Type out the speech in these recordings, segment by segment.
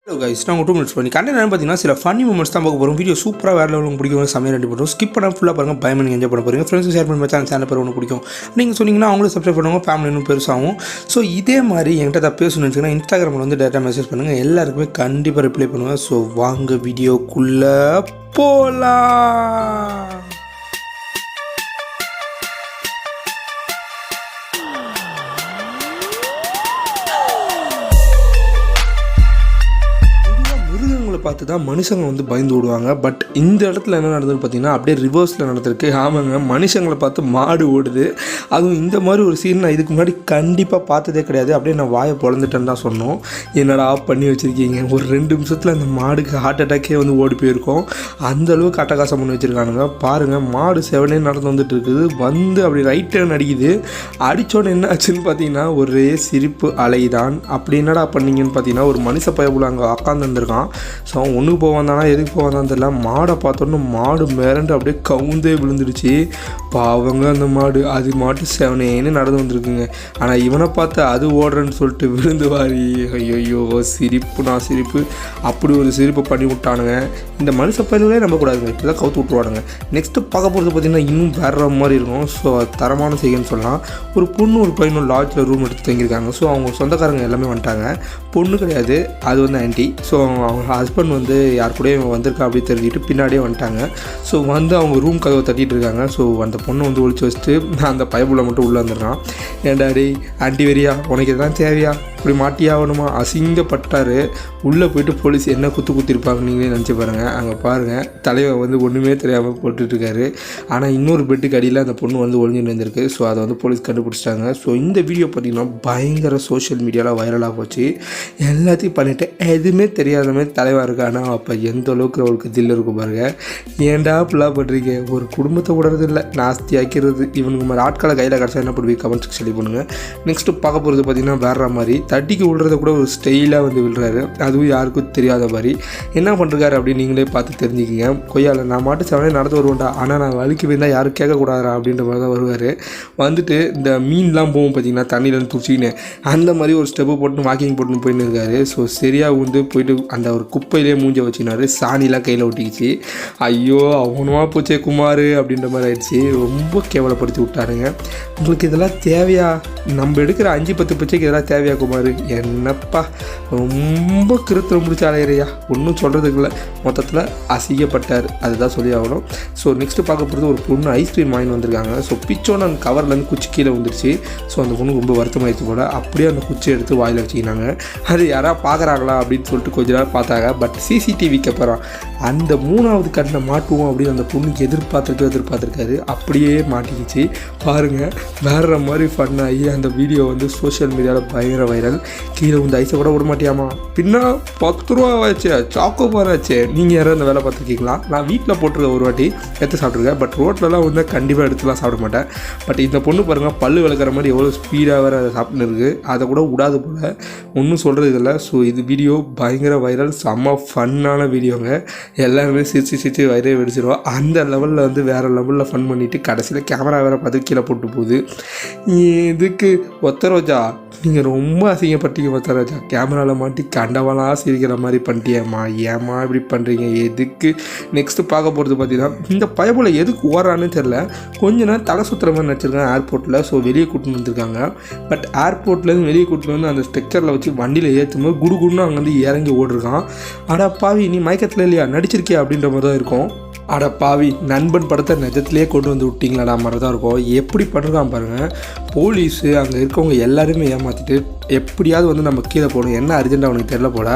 Hello guys, நான் 2 minutes பண்ணி content பார்த்தீங்கன்னா சில ஃபன்னி மூமெண்ட்ஸ் தான் பார்க்க போகிறோம். வீடியோ சூப்பராக வேறு லெவலில் பிடிக்கும். சமையல் ரெடி பண்ணுறோம். ஸ்கிப் பண்ணால் ஃபுல்லாக பாருங்கள். பயம் நீங்கள் என்ஜாய் பண்ண போகிறீங்க. ஃப்ரெண்ட்ஸ் ஷேர் பண்ணி வச்சா அந்த சேனல் பேர் ஒன்று பிடிக்கும். நீங்கள் சொன்னீங்கன்னா அவங்களும் சப்ஸ்கிரைப் பண்ணுவாங்க. ஃபேமிலி இன்னும் பெருசாகும். ஸோ இதே மாதிரி என்கிட்ட தான் பேசணும்னு நினச்சிங்கன்னா இன்ஸ்டாகிராமில் வந்து டேரெக்டாக மெசேஜ் பண்ணுங்கள். எல்லாருக்குமே கண்டிப்பாக ரிப்ளை பண்ணுவேன். ஸோ வாங்க வீடியோக்குள்ளே போகலாம். பார்த்து தான் மனுஷங்க வந்து பயந்து விடுவாங்க. பட் இந்த இடத்துல என்ன நடந்ததுன்னு பார்த்தீங்கன்னா அப்படியே ரிவர்ஸில் நடந்திருக்கு. ஆமாங்க, மனுஷங்களை பார்த்து மாடு ஓடுது. அதுவும் இந்த மாதிரி ஒரு சீன் நான் இதுக்கு முன்னாடி கண்டிப்பாக பார்த்ததே கிடையாது. அப்படியே நான் வாயை பொழந்துட்டேன்னு தான் சொன்னோம். என்னடா ஆஃப் பண்ணி வச்சுருக்கீங்க, ஒரு 2 நிமிஷத்தில் அந்த மாடுக்கு ஹார்ட் அட்டாக்கே வந்து ஓடி போயிருக்கோம். அந்தளவுக்கு அட்டகாசம் பண்ணி வச்சுருக்கானுங்க. பாருங்கள், மாடு செவனே நடந்து வந்துட்டு இருக்குது. வந்து அப்படி ரைட் டர்ன் அடிக்குது. அடித்தோன்னு என்ன ஆச்சுன்னு பார்த்தீங்கன்னா ஒரே சிரிப்பு அலைதான். அப்படி என்னடா பண்ணீங்கன்னு பார்த்தீங்கன்னா ஒரு மனுஷ பயப்புல அங்கே உட்காந்து வந்திருக்கான். ஸோ அவன் ஒன்றுக்கு போவாந்தானா எதுக்கு போவாந்தான்னு தெரியல. மாடை பார்த்தோன்னு மாடு மேரண்டு அப்படியே கவுந்தே விழுந்துடுச்சு. பாவங்க அந்த மாடு அது மாட்டு செவனேன்னு நடந்து வந்திருக்குங்க. ஆனால் இவனை பார்த்து அது ஓடுறேன்னு சொல்லிட்டு விழுந்து வாரி ஐயோ சிரிப்புனா சிரிப்பு. அப்படி ஒரு சிரிப்பை பண்ணி விட்டானுங்க. இந்த மனுஷ பயிர்களே நம்பக்கூடாதுங்க. இப்படி தான் கவுத்து விட்ருவானுங்க. நெக்ஸ்ட்டு பார்க்க போகிறது பார்த்திங்கன்னா இன்னும் வேற மாதிரி இருக்கும். ஸோ தரமான செய்கன்னு சொல்லலாம். ஒரு பொண்ணு ஒரு பையனும் லாட்ஜில் ரூம் எடுத்து தங்கியிருக்காங்க. ஸோ அவங்க சொந்தக்காரங்க எல்லாமே வந்துட்டாங்க. பொண்ணு கிடையாது, அது வந்து ஆன்ட்டி. ஸோ அவங்க ஹஸ்பண்ட் வந்து யார் கூட வந்திருக்கா அப்படி தெரிஞ்சுட்டு பின்னாடியே வந்துட்டாங்க. ஸோ வந்து அவங்க ரூம் கதவை தட்டிகிட்டு இருக்காங்க. ஸோ அந்த பொண்ணை வந்து ஒழிச்சு வச்சுட்டு அந்த பைப்புள்ள மட்டும் உள்ளே வந்துடுறான். ஏன்டா டேய் ஆன்ட்டி வெறியா, உனக்கு எதாவது தேவையா, இப்படி மாட்டியாகணுமா, அசிங்கப்பட்டார். உள்ளே போயிட்டு போலீஸ் என்ன குத்திருப்பாங்க நீங்களே நினச்சி பாருங்கள். அங்கே பாருங்கள், தலைவர் வந்து ஒன்றுமே தெரியாமல் போட்டுட்ருக்காரு. ஆனால் இன்னொரு பெட்டுக்கு அடியில் அந்த பொண்ணு வந்து ஒழிஞ்சுட்டு இருந்திருக்கு. ஸோ அதை வந்து போலீஸ் கண்டுபிடிச்சிட்டாங்க. ஸோ இந்த வீடியோ பார்த்திங்கன்னா பயங்கர சோஷியல் மீடியாவில் வைரலாக போச்சு. எல்லாத்தையும் பண்ணிவிட்டு எதுவுமே தெரியாத மாதிரி தலைவாக இருக்கு. ஆனால் அப்போ எந்த அளவுக்கு அவருக்கு தில் இருக்கும் பாருங்கள். ஏன்டா ஃபுல்லாக பண்ணுறீங்க, ஒரு குடும்பத்தை விடுறது இல்லை, நாஸ்தி ஆக்கிறது. இவனுக்கு மாதிரி ஆட்களை கையில் கிடச்சா என்ன பண்ணுவீங்க, கமெண்ட் செக்ஷன் பண்ணுங்கள். நெக்ஸ்ட்டு பார்க்க போகிறது பார்த்திங்கன்னா வேற மாதிரி தட்டிக்கு விழுறத கூட ஒரு ஸ்டைலாக வந்து விழுறாரு. அதுவும் யாருக்கும் தெரியாத மாதிரி என்ன பண்ணுறாரு அப்படின்னு நீங்களே பார்த்து தெரிஞ்சுக்கிங்க. கொய்யால நான் மாட்டு செவனே நடந்து வருவேன்டா, ஆனால் நான் வலிக்கு போயிருந்தால் யாரும் கேட்கக்கூடாதா அப்படின்ற மாதிரி தான் வருவார். வந்துட்டு இந்த மீன்லாம் போகும் பார்த்திங்கன்னா தண்ணியிலேருந்து துடிச்சிக்கின்னு அந்த மாதிரி ஒரு ஸ்டெப்பு போட்டு வாக்கிங் போட்டுன்னு போயின்னு இருக்காரு. ஸோ சரியாக வந்து போயிட்டு அந்த ஒரு குப்பையிலே மூஞ்ச வச்சுக்கினாரு. சாணிலாம் கையில் ஒட்டிக்கிச்சு. ஐயோ அவனுமா போச்சே குமார் அப்படின்ற மாதிரி ஆயிடுச்சு. ரொம்ப கேவலப்படுத்தி விட்டாருங்க. உங்களுக்கு இதெல்லாம் தேவையா? நம்ம எடுக்கிற 5-10 பச்சைக்கு இதெல்லாம் தேவையா குமார்? என்னப்பா ரொம்ப கிருத்திரம் முடிச்ச அலையிறையா, ஒன்றும் சொல்கிறதுக்கு இல்லை. மொத்தத்தில் அசிங்கப்பட்டார், அதுதான் சொல்லி ஆகணும். ஸோ நெக்ஸ்ட்டு பார்க்க போகிறது ஒரு பொண்ணு ஐஸ்கிரீம் வாங்கி வந்திருக்காங்க. ஸோ பிச்சோன்னு அந்த கவர்லேருந்து குச்சி கீழே வந்துருச்சு. ஸோ அந்த பொண்ணு ரொம்ப வருத்தமாயிடுச்சு போல். அப்படியே அந்த குச்சி எடுத்து வாயில் வச்சுக்கினாங்க. அது யாராவது பார்க்குறாங்களா அப்படின்னு சொல்லிட்டு கொஞ்ச நேரம் பார்த்தாங்க. பட் சிசிடிவிக்கு அப்புறம் அந்த 3வது கண்ணை மாட்டுவோம் அப்படின்னு அந்த பொண்ணுக்கு எதிர்பார்த்துருக்காரு. அப்படியே மாட்டிக்கிச்சு. பாருங்கள், வேறு மாதிரி ஃபன்னாகி அந்த வீடியோ வந்து சோஷியல் மீடியாவில் பயங்கர வைரல். கீழே வந்து ஐஸை கூட விட மாட்டியாமா, பின்னா 10 ரூபா ஆச்சு, சாக்கோ பார் ஆச்சு. நீங்கள் யாரும் அந்த வேலை பார்த்துருக்கீங்களா? நான் வீட்டில் போட்டிருக்கேன், ஒரு வாட்டி எடுத்து சாப்பிட்ருக்கேன். பட் ரோட்லலாம் வந்து கண்டிப்பாக எடுத்துலாம் சாப்பிட மாட்டேன். பட் இந்த பொண்ணு பாருங்கள், பல்லு விளக்குற மாதிரி எவ்வளோ ஸ்பீடாக வேறு அதை சாப்பிட்னு இருக்குது. அதை கூட விடாது போல், ஒன்றும் சொல்கிறது இல்லை. ஸோ இது வீடியோ பயங்கர வைரல், செம்ம ஃபன்னான வீடியோங்க. எல்லாருமே சிரிச்சு வைரே வெடிச்சிருவோம். அந்த லெவலில் வந்து வேறு லெவலில் ஃபன் பண்ணிவிட்டு கடைசியில் கேமரா வேறு பார்த்து கீழே போட்டு போகுது. இதுக்கு ஒத்த ரோஜா, நீங்கள் ரொம்ப அசிங்கப்பட்டீங்க ஒத்த ரோஜா. கேமராவில் மாட்டி கண்டவனாக சிரிக்கிற மாதிரி பண்ணிட்டியேம்மா, ஏம்மா இப்படி பண்ணுறீங்க, எதுக்கு? நெக்ஸ்ட்டு பார்க்க போகிறது பார்த்தீங்கன்னா இந்த பயபோல் எதுக்கு ஓடுறான்னு தெரில. கொஞ்ச நேரம் தலை சுற்றுற மாதிரி நடிச்சிருக்காங்க ஏர்போர்ட்டில். ஸோ வெளியே கூட்டின்னு வந்திருக்காங்க. பட் ஏர்போர்ட்லேருந்து வெளியே கூட்டின்னு வந்து அந்த ஸ்ட்ரக்சரில் வச்சு வண்டியில் ஏற்றும்போது குடுகுடுன்னு அங்கே வந்து இறங்கி ஓடிருக்கான். அடா பாவி, நீ மயக்கத்தில் இல்லையா, நடிச்சிருக்கியா அப்படின்ற மாதிரி தான் இருக்கும். அட பாவி, நண்பன் படத்தை நிஜத்துலேயே கொண்டு வந்து விட்டிங்களாடா மாதிரி தான் இருக்கும். எப்படி பண்ணுறான் பாருங்கள். போலீஸு அங்கே இருக்கவங்க எல்லாருமே ஏமாற்றிட்டு எப்படியாவது வந்து நம்ம கீழே போகணும், என்ன அர்ஜென்ட்டாக அவனுக்கு தெரில போல்,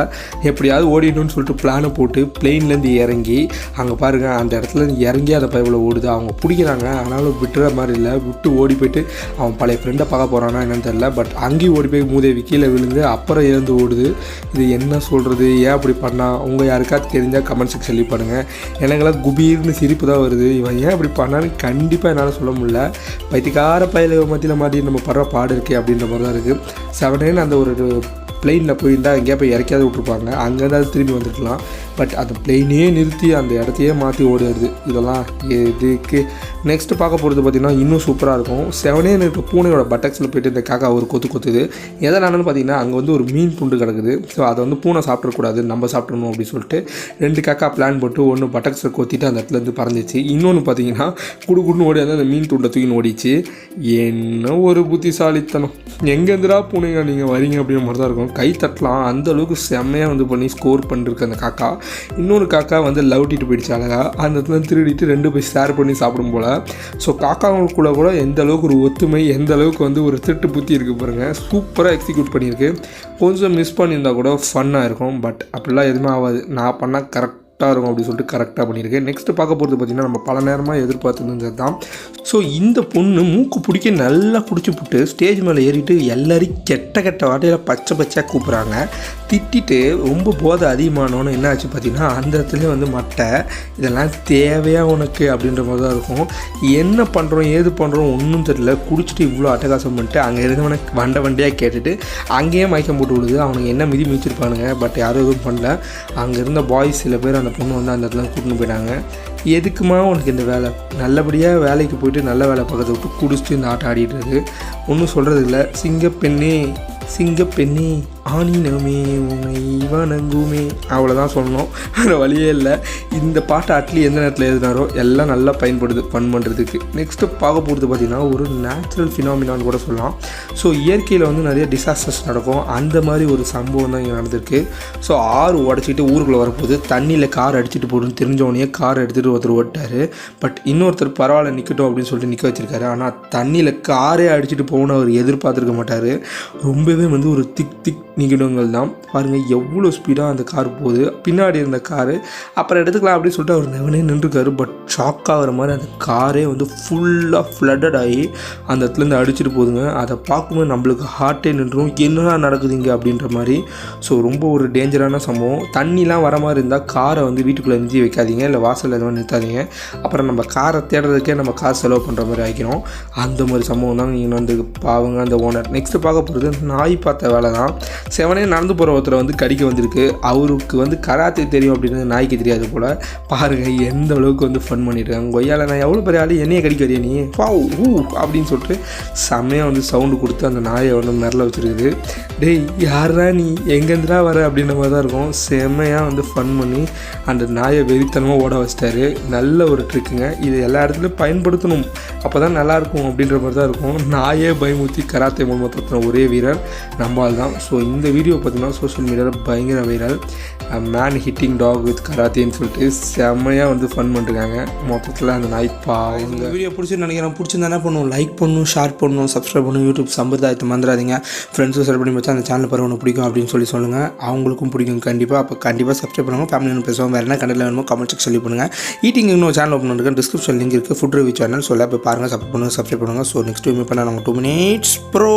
எப்படியாவது ஓடிடணும்னு சொல்லிட்டு பிளானை போட்டு பிளெயின்லேருந்து இறங்கி அங்கே பாருங்கள் அந்த இடத்துல இறங்கி அந்த பைப்பில் ஓடுது. அவங்க பிடிக்கிறாங்க, ஆனாலும் விட்டுற மாதிரி இல்லை. விட்டு ஓடி போயிட்டு அவன் பழைய ஃப்ரெண்டை பார்க்க போகிறானா என்னன்னு தெரில. பட் அங்கேயும் ஓடி போய் மூதேவி கீழே விழுந்து அப்புறம் இறந்து ஓடுது. இது என்ன சொல்கிறது, ஏன் அப்படி பண்ணால்? உங்கள் யாருக்காவது தெரிஞ்சால் கமெண்ட் செக்ஷன் பண்ணுங்கள். எனக்கெல்லாம் குபீர்னு சிரிப்பு தான் வருது. இவன் ஏன் அப்படி பண்ணான்னு கண்டிப்பாக என்னால் சொல்ல முடியல. பைத்தியக்கார பயில மத்தியில் மாட்டி நம்ம படுற பாடு இருக்கே அப்படின்ற மாதிரி தான் இருக்குது. 7 அந்த ஒரு பிளெயினில் போயிருந்தால் எங்கேயா போய் இறக்கியாவது விட்ருப்பாங்க, அங்கேருந்து அது திரும்பி வந்துருக்கலாம். பட் அந்த பிளெயினே நிறுத்தி அந்த இடத்தையே மாற்றி ஓடுறது, இதெல்லாம் எதுக்கு? நெக்ஸ்ட்டு பார்க்க போகிறது பார்த்திங்கன்னா இன்னும் சூப்பராக இருக்கும். செவனே இருக்க பூனையோட பட்டக்ஸில் போய்ட்டு இந்த காக்கா ஒரு கொத்துது. எதனாலன்னு பார்த்தீங்கன்னா அங்கே வந்து ஒரு மீன் துண்டு கிடக்குது. ஸோ அதை வந்து பூனை சாப்பிடக்கூடாது, நம்ம சாப்பிடணும் அப்படின்னு சொல்லிட்டு 2 காக்கா பிளான் போட்டு ஒன்று பட்டக்ஸில் கொத்திட்டு அந்த இடத்துலேருந்து பறந்துச்சு. இன்னொன்று பார்த்தீங்கன்னா குடுக்குன்னு ஓடி அந்த மீன் துண்டை தூக்கின்னு ஓடிச்சு. என்ன ஒரு புத்திசாலித்தனம்! எங்கேருந்துடா பூனைங்க நீங்கள் வரீங்க அப்படின்ற மாதிரி தான் இருக்கும். கை தட்டலாம், அந்தளவுக்கு செம்மையாக வந்து பண்ணி ஸ்கோர் பண்ணிருக்கு அந்த காக்கா. இன்னொரு காக்கா வந்து லவ்ட்டிட்டு போயிடுச்சு அழகாக. அந்த இடத்துல திருடிட்டு 2 போய் ஷேர் பண்ணி சாப்பிடும் போல். ஸோ காக்காங்களுக்குள்ள கூட எந்த அளவுக்கு ஒரு ஒத்துமை, எந்த அளவுக்கு வந்து ஒரு திருட்டு புத்தி இருக்குது பாருங்கள். சூப்பராக எக்ஸிக்யூட் பண்ணியிருக்கு. கொஞ்சம் மிஸ் பண்ணியிருந்தால் கூட ஃபன்னாக இருக்கும். பட் அப்படிலாம் எதுவுமே ஆகாது, நான் பண்ணால் கரெக்டாக இருக்கும் அப்படின்னு சொல்லிட்டு கரெக்டாக பண்ணியிருக்கேன். நெக்ஸ்ட்டு பார்க்க போகிறது பார்த்திங்கன்னா நம்ம பல நேரமாக எதிர்பார்த்துருந்தது தான். ஸோ இந்த பொண்ணு மூக்கு பிடிக்க நல்லா குடிச்சுப்புட்டு ஸ்டேஜ் மேலே ஏறிட்டு எல்லாரையும் கெட்ட வாட்டையில் பச்சையாக கூப்பிட்றாங்க. திட்டிட்டு ரொம்ப போதை அதிகமானோன்னு என்ன ஆச்சு பார்த்தீங்கன்னா அந்த இடத்துல வந்து மட்டை, இதெல்லாம் தேவையாக உனக்கு அப்படின்ற மாதிரி தான் இருக்கும். என்ன பண்ணுறோம் ஏது பண்ணுறோம் ஒன்றும் தெரியல. குடிச்சிட்டு இவ்வளோ அட்டகாசம் பண்ணிட்டு அங்கே இருந்தவனை வண்டியாக கேட்டுட்டு அங்கேயே மயக்கம் போட்டு விடுது. அவனுக்கு என்ன மிதிச்சிருப்பானுங்க. பட் யாரும் எதுவும் பண்ணல. அங்கே இருந்த பாய்ஸ் சில பேர் அந்த பொண்ணு வந்து அந்த இடத்துல கூட்டின்னு போயிட்டாங்க. எதுக்குமா உனக்கு இந்த வேலை? நல்லபடியாக வேலைக்கு போயிட்டு நல்ல வேலை பார்க்கறத விட்டு குடிச்சிட்டு இந்த ஆட்டம் ஆடிட்டுருக்கு. ஒன்றும் சொல்கிறது இல்லை. சிங்கப்பெண்ணே ஆனினமே உன்னை வணங்குமே, அவ்வளோதான் சொல்லணும். வேறு வழியே இல்லை. இந்த பாட்டை அட்லி எந்த நேரத்தில் எழுதினாரோ எல்லாம் நல்லா பயன்படுது ஃபன் பண்ணுறதுக்கு. நெக்ஸ்ட்டு பார்க்க போகிறது பார்த்திங்கன்னா ஒரு நேச்சுரல் ஃபினாமினான்னு கூட சொல்லலாம். ஸோ இயற்கையில் வந்து நிறைய டிசாஸ்டர்ஸ் நடக்கும். அந்த மாதிரி ஒரு சம்பவம் தான் இங்கே நடந்திருக்கு. ஸோ ஆறு உடச்சிட்டு ஊருக்குள்ளே வரப்போது தண்ணியில் கார் அடிச்சுட்டு போடுன்னு தெரிஞ்சவனையே கார் எடுத்துகிட்டு ஒருத்தர் ஓட்டார். பட் இன்னொருத்தர் பரவாயில்ல நிற்கட்டும் அப்படின்னு சொல்லிட்டு நிற்க வச்சுருக்காரு. ஆனால் தண்ணியில் காரே அடிச்சுட்டு போகணும்னு அவர் எதிர்பார்த்துருக்க மாட்டார். ரொம்பவே வந்து ஒரு திக் நிகழ்வுகள் தான் பாருங்கள். எவ்வளோ ஸ்பீடாக அந்த கார் போகுது. பின்னாடி இருந்த காரு அப்புறம் எடுத்துக்கலாம் அப்படின்னு சொல்லிட்டு அவர் நெவனே நின்றுருக்காரு. பட் ஷாக் ஆகிற மாதிரி அந்த காரே வந்து ஃபுல்லாக ஃப்ளட்டட் ஆகி அந்த இடத்துலேருந்து அடிச்சுட்டு போகுதுங்க. அதை பார்க்கும்போது நம்மளுக்கு ஹார்ட்டே நின்றுடும். என்னடா நடக்குதுங்க அப்படின்ற மாதிரி. ஸோ ரொம்ப ஒரு டேஞ்சரான சம்பவம். தண்ணிலாம் வர மாதிரி இருந்தால் காரை வந்து வீட்டுக்குள்ளே நிறுத்தி வைக்காதீங்க, இல்லை வாசலில் எதுவும் நிறுத்தாதீங்க. அப்புறம் நம்ம காரை தேடுறதுக்கே நம்ம காசு செலவு பண்ணுற மாதிரி ஆகிக்கிறோம். அந்த மாதிரி சம்பவம் தான் நீங்கள் வந்து பாவங்க அந்த ஓனர். நெக்ஸ்ட்டு பார்க்க போகிறது நாய் பார்த்த வேலை தான். செவனே நடந்து போகிற ஒருத்தரை வந்து கடிக்க வந்திருக்கு. அவருக்கு வந்து கராத்தே தெரியும் அப்படின்னு நாய்க்கு தெரியாது போல். பாருங்கள் எந்த அளவுக்கு வந்து ஃபன் பண்ணியிருக்காங்க. கொய்யால நான் எவ்வளோ பெரிய ஆள், என்னையே கடிக்க வரையா நீ வா ஊ அப்படின்னு சொல்லிட்டு செம்மையாக வந்து சவுண்டு கொடுத்து அந்த நாயை வந்து மிரள வச்சுருக்குது. டேய் யாரா நீ, எங்கேருந்துடா வர அப்படின்ற மாதிரி தான் இருக்கும். செம்மையாக வந்து ஃபன் பண்ணி அந்த நாயை வெறித்தனமாக ஓட வச்சிட்டாரு. நல்ல ஒரு ட்ரிக்குங்க. இது எல்லா இடத்துலையும் பயன்படுத்தணும், அப்போ தான் நல்லாயிருக்கும் அப்படின்ற மாதிரி தான் இருக்கும். நாயே பயமுறுத்தி கராத்தே மூலமாக ஒரே வீரர் நம்மால் தான். ஸோ இந்த வீடியோ பார்த்தீங்கன்னா சோஷியல் மீடியாவில் பயங்கர viral. Man hitting dog with கராத்தேன்னு சொல்லிட்டு செம்மையாக வந்து ஃபன் பண்ணிருக்காங்க. மொத்தத்தில் அந்த நாய் இந்த வீடியோ பிடிச்சின்னு நினைக்கிறேன். பிடிச்சிருந்தா என்ன பண்ணணும், லைக் பண்ணணும், ஷேர் பண்ணணும், சப்ஸ்கிரைப் பண்ணணும். யூடியூப் சம்பிரதாயத்தை மறந்துடாதீங்க. ஃப்ரெண்ட்ஸும் ஷேர் பண்ணி வச்சா அந்த சேனல் பாரு ஒன்று பிடிக்கும் அப்படின்னு சொல்லுங்கள். அவங்களுக்கும் பிடிக்கும் கண்டிப்பாக. அப்போ கண்டிப்பாக சப்ஸ்கிரைப் பண்ணுங்கள். ஃபேமிலி பேசுவோம். வேறு என்ன கண்டென்ட் வேணுமோ கமெண்ட் செக்ஷன் சொல்லி பண்ணுங்கள். ஈட்டிங் இன்னும் சேனல் ஓப்பன் பண்ணுறேன். டிஸ்கிரிப்ஷன் லிங்க் இருக்குது. ஃபுட் ரிவ்யூ சேனல் சொல்ல போய் பாருங்கள், சப்ஸ்கிரைப் பண்ணுங்கள். ஸோ நெக்ஸ்ட் மீட் பண்ண நம்ம 2 minutes ப்ரோ.